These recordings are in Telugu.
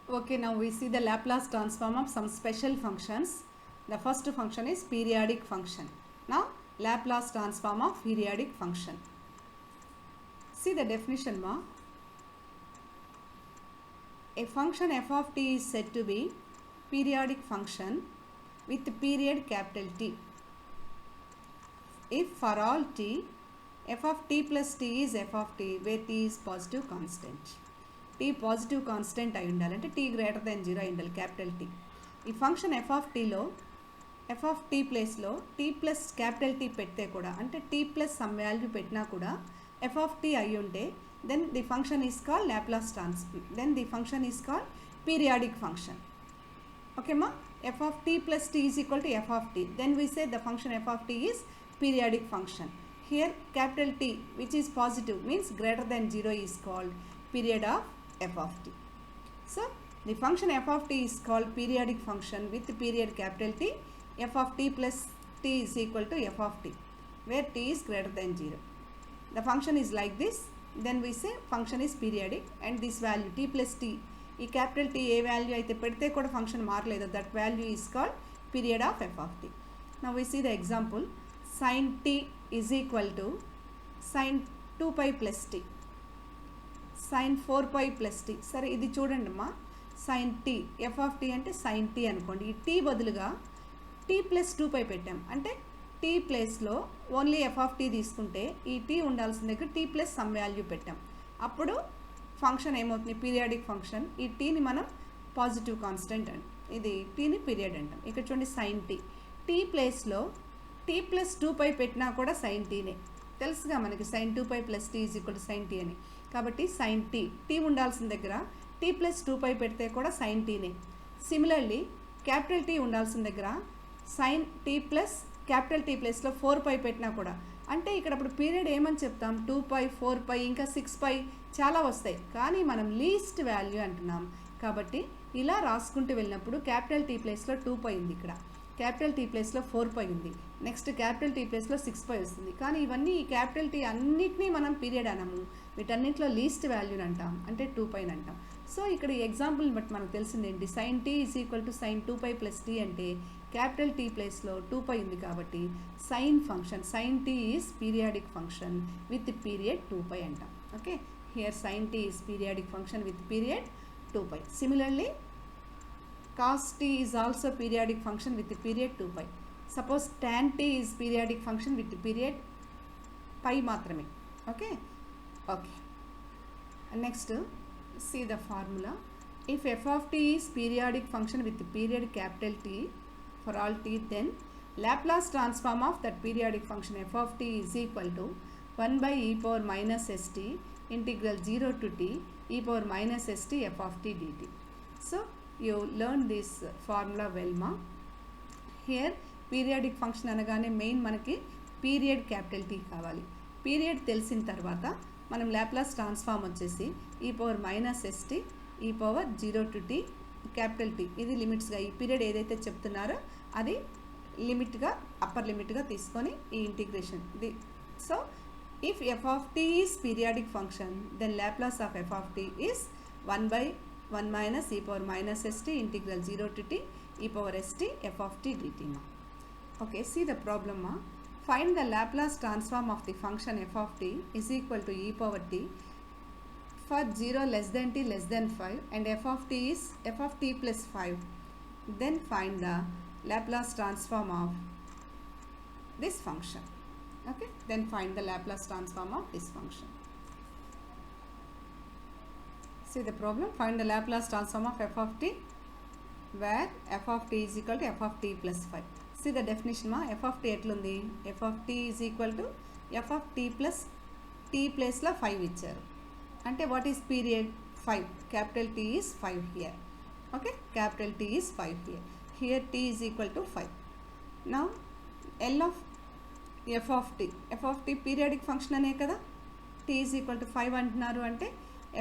Okay, now we see the Laplace transform of some special functions. The first function is periodic function. Now, Laplace transform of periodic function. See the definition ma. A function f of t is said to be periodic function with period capital T. If for all t, f of t plus t is f of t, where t is positive constant. T positive constant అయి ఉండాలి, అంటే టీ గ్రేటర్ దెన్ 0 అయి ఉండాలి, క్యాపిటల్ టీ. ఈ ఫంక్షన్ ఎఫ్ ఆఫ్ టీలో ఎఫ్ ఆఫ్ టీ ప్లేస్లో టీ ప్లస్ క్యాపిటల్ టీ పెడితే కూడా, అంటే టీ ప్లస్ సమ్ వాల్యూ పెట్టినా కూడా ఎఫ్ ఆఫ్ టీ అయి ఉంటే then the function is called Laplace transform, then the function is called periodic function. ఓకేమా, F of T plus tea is equal to F of T, then we say the function F of tea is periodic function. Here capital T which is positive means greater than 0 is called period of f of t. So the function f of t is called periodic function with period capital T. F of t plus t is equal to f of t, where t is greater than 0. The function is like this, then we say function is periodic and this value t plus t, ఈ capital T ఏ వాల్యూ అయితే పెడితే కూడా ఫంక్షన్ మారలేదు, that value is called period of f of t. Now we see the example. Sin t is equal to sin 2 pi plus t, sine 4 pi plus t. సరే ఇది చూడండి అమ్మా, sine t f of t అంటే సైన్ టీ అనుకోండి. ఈ టీ బదులుగా టీ ప్లస్ 2 పై పెట్టాం, అంటే టీ ప్లేస్లో ఓన్లీ ఎఫ్ ఆఫ్ టీ తీసుకుంటే ఈ టీ ఉండాల్సిన దగ్గర టీ ప్లస్ సమ్ వాల్యూ పెట్టాం, అప్పుడు ఫంక్షన్ ఏమవుతుంది, పీరియాడిక్ ఫంక్షన్. ఈ టీని మనం పాజిటివ్ కాన్స్టెంట్ అంటాం, ఇది టీని పీరియడ్ అంటాం. ఇక్కడ చూడండి సైన్ టీ, టీ ప్లేస్లో టీ ప్లస్ 2 పై పెట్టినా కూడా సైన్ టీనే, తెలుసుగా మనకి sine 2 pi plus tea is equal to sine t అని. కాబట్టి సైన్ టీ, టీ ఉండాల్సిన దగ్గర టీ ప్లస్ 2 పై పెడితే కూడా సైన్ టీనే. సిమిలర్లీ క్యాపిటల్ టీ ఉండాల్సిన దగ్గర sine t plus capital t ప్లస్లో 4 పై పెట్టినా కూడా, అంటే ఇక్కడ అప్పుడు పీరియడ్ ఏమని చెప్తాం, 2 పై 4 పై ఇంకా 6 పై చాలా వస్తాయి, కానీ మనం లీస్ట్ వాల్యూ అంటున్నాం. కాబట్టి ఇలా రాసుకుంటూ వెళ్ళినప్పుడు క్యాపిటల్ టీ ప్లేస్లో 2 పై ఉంది, ఇక్కడ క్యాపిటల్ టీ ప్లేస్లో 4 పై ఉంది, నెక్స్ట్ క్యాపిటల్ టీ ప్లేస్లో 6 పై వస్తుంది. కానీ ఇవన్నీ ఈ క్యాపిటల్ టీ అన్నిటినీ మనం పీరియడ్ అనము, వీటన్నింటిలో లీస్ట్ వాల్యూని అంటాం, అంటే 2 పైన అంటాం. సో ఇక్కడ ఈ ఎగ్జాంపుల్ని బట్టి మనకు తెలిసింది ఏంటి, sine t is equal to sine 2 pi plus t అంటే క్యాపిటల్ టీ ప్లేస్లో 2 పై ఉంది, కాబట్టి sine function sine t is periodic function with period 2 pi అంటాం. Okay, here sine t is periodic function with period 2 pi. Similarly cos t is also periodic function with the period 2 pi. Suppose tan t is periodic function with the period pi మాత్రమే. Okay. Next, see the formula. If f of t is periodic function with the period capital T for all t, then Laplace transform of that periodic function f of t is equal to 1 by e power minus st integral 0 to t e power minus st f of t dt. So you learn this formula well ma. Here periodic function అనగానే మెయిన్ మనకి పీరియడ్ క్యాపిటల్ టీ కావాలి. పీరియడ్ తెలిసిన తర్వాత మనం లాప్లాస్ ట్రాన్స్ఫార్మ్ వచ్చేసి ఈ పవర్ మైనస్ ఎస్టీ ఈ power 0 to tea capital T, ఇది లిమిట్స్గా ఈ పీరియడ్ ఏదైతే చెప్తున్నారో అది లిమిట్గా అప్పర్ లిమిట్గా తీసుకొని ఈ ఇంటిగ్రేషన్ ది. So if f of tea is periodic function then Laplace of f of tea is 1 minus e power minus st integral 0 to t e power st f of t dt ma. Okay, see the problem ma. Find the Laplace transform of the function f of t is equal to e power t for 0 less than t less than 5 and f of t is f of t plus 5. Then find the Laplace transform of this function. Okay, then find the Laplace transform of this function. See the problem. Find the Laplace transform of f of t where f of t is equal to f of t plus 5. See the definition ma. F of t etlundi, f of t is equal to f of t plus t place la 5 icharu, ante what is period 5, capital T is 5 here. Okay, capital T is 5 here. Here t is equal to 5. Now L of f of t periodic function ane kada, t is equal to 5 antunaru ante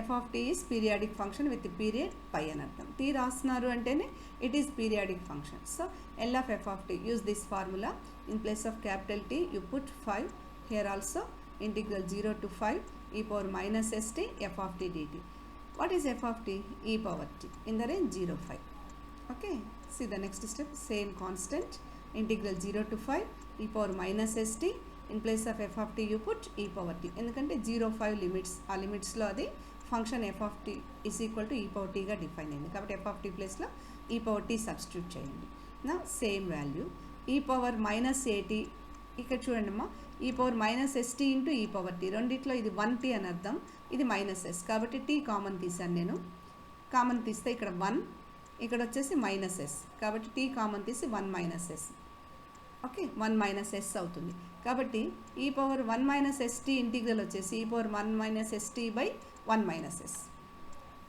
f of t is periodic function with the period pi అని అర్థం. t రాస్తున్నారు అంటేనే it is periodic function. So L of f of t, use this formula. In place of capital T you put 5, here also integral 0 to 5 e power minus st f of t dt. What is f of t? E power t in the range 0, 5. Okay, see the next step, same constant, integral 0 to 5 e power minus st. In place of f of t you put e power t. ఎందుకంటే 0, 5 లిమిట్స్, ఆ లిమిట్స్లో అది function f of t is equal to e power t గా డిఫైన్ అయింది. కాబట్టి f of t ప్లేస్లో e power t సబ్స్టిట్యూట్ చేయండి. నా same value e power minus at, ఇక్కడ చూడండి అమ్మా, e power minus st into e power t, రెండిట్లో ఇది 1t అని అర్థం, ఇది మైనస్ s, కాబట్టి t కామన్ తీసాను నేను. కామన్ తీస్తే ఇక్కడ 1, ఇక్కడ వచ్చేసి మైనస్ s, కాబట్టి t కామన్ తీసి 1 minus s. Okay, 1 minus s అవుతుంది. కాబట్టి e power 1 minus st integral వచ్చేసి e power 1 minus st by 1 minus s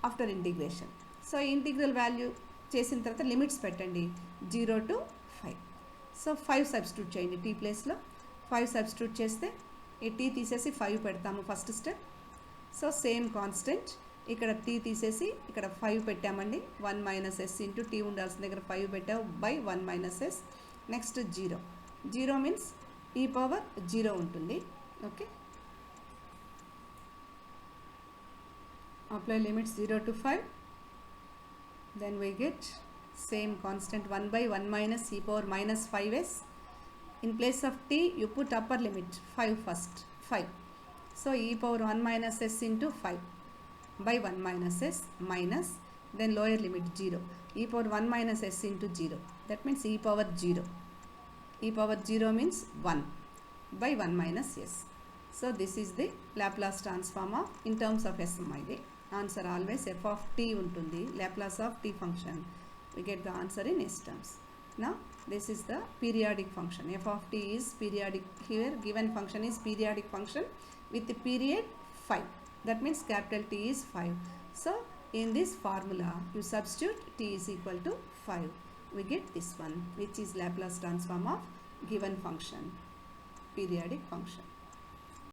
after integration. So integral value చేసిన తర్వాత లిమిట్స్ పెట్టండి 0 to 5. సో 5 సబ్స్టిట్యూట్ చేయండి t ప్లేస్లో. 5 సబ్స్టిట్యూట్ చేస్తే ఈ t తీసేసి 5 పెడతాము first step. So same constant, ఇక్కడ t తీసేసి ఇక్కడ 5 పెట్టామండి. 1 మైనస్ s ఇంటూ t ఉండాల్సిన దగ్గర 5 పెట్టావు by 1 minus s. Next 0, 0 means e power 0 ఉంటుంది. Okay, apply limits 0 to 5, then we get same constant 1 by 1 minus e power minus 5s. In place of t you put upper limit 5 first, 5. So e power 1 minus s into 5 by 1 minus s minus, then lower limit 0, e power 1 minus s into 0, that means e power 0. E power 0 means 1 by 1 minus s. So this is the Laplace transform of in terms of s. ఇది answer always f of t ఉంటుంది, Laplace of t function. We get the answer in s terms. Now this is the periodic function. F of t is periodic. Here given function is periodic function with the period 5. That means capital T is 5. So in this formula you substitute t is equal to 5. We get this one, which is Laplace transform of given function, periodic function.